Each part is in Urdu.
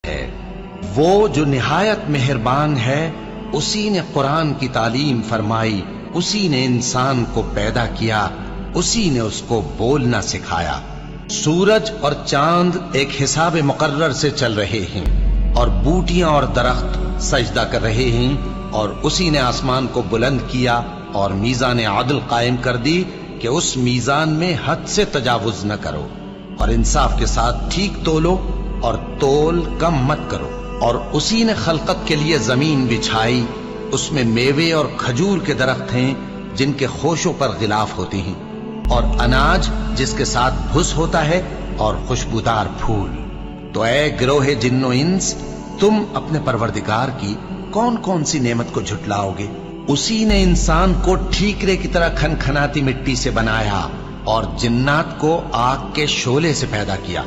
ہے۔ وہ جو نہایت مہربان ہے، اسی نے قرآن کی تعلیم فرمائی، اسی نے انسان کو پیدا کیا، اسی نے اس کو بولنا سکھایا۔ سورج اور چاند ایک حساب مقرر سے چل رہے ہیں، اور بوٹیاں اور درخت سجدہ کر رہے ہیں، اور اسی نے آسمان کو بلند کیا اور میزان عدل قائم کر دی کہ اس میزان میں حد سے تجاوز نہ کرو، اور انصاف کے ساتھ ٹھیک تولو اور تول کم مت کرو۔ اور اسی نے خلقت کے لیے زمین بچھائی، اس میں میوے اور کھجور کے درخت ہیں جن کے خوشوں پر غلاف ہوتے ہیں، اور اناج جس کے ساتھ بھس ہوتا ہے، اور خوشبودار پھول۔ تو اے گروہ جن و انس، تم اپنے پروردگار کی کون کون سی نعمت کو جھٹلاؤ گے؟ اسی نے انسان کو ٹھیکرے کی طرح کھنکھناتی مٹی سے بنایا اور جنات کو آگ کے شعلے سے پیدا کیا،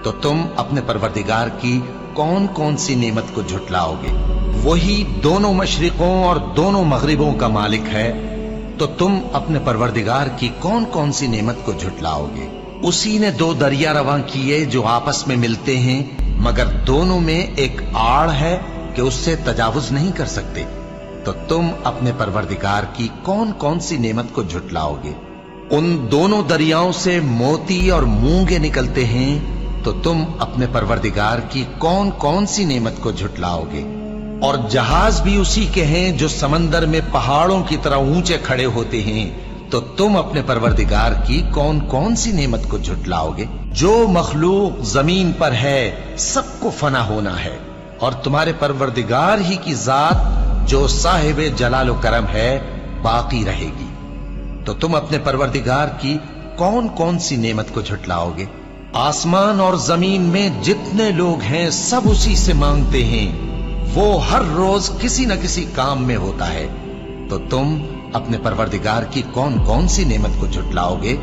تو تم اپنے پروردگار کی کون کون سی نعمت کو جھٹلاؤ گے؟ وہی دونوں مشرقوں اور دونوں مغربوں کا مالک ہے، تو تم اپنے پروردگار کی کون کون سی نعمت کو جھٹلاؤ گے؟ اسی نے دو دریا رواں کیے جو آپس میں ملتے ہیں، مگر دونوں میں ایک آڑ ہے کہ اس سے تجاوز نہیں کر سکتے، تو تم اپنے پروردگار کی کون کون سی نعمت کو جھٹلاؤ گے؟ ان دونوں دریاؤں سے موتی اور مونگے نکلتے ہیں، تو تم اپنے پروردگار کی کون کون سی نعمت کو جھٹلاؤ گے؟ اور جہاز بھی اسی کے ہیں جو سمندر میں پہاڑوں کی طرح اونچے کھڑے ہوتے ہیں، تو تم اپنے پروردگار کی کون کون سی نعمت کو جھٹلاؤ گے؟ جو مخلوق زمین پر ہے سب کو فنا ہونا ہے، اور تمہارے پروردگار ہی کی ذات جو صاحب جلال و کرم ہے باقی رہے گی۔ تو تم اپنے پروردگار کی کون کون سی نعمت کو جھٹلاؤ گے؟ آسمان اور زمین میں جتنے لوگ ہیں سب اسی سے مانگتے ہیں، وہ ہر روز کسی نہ کسی کام میں ہوتا ہے، تو تم اپنے پروردگار کی کون کون سی نعمت کو جھٹلاؤ گے؟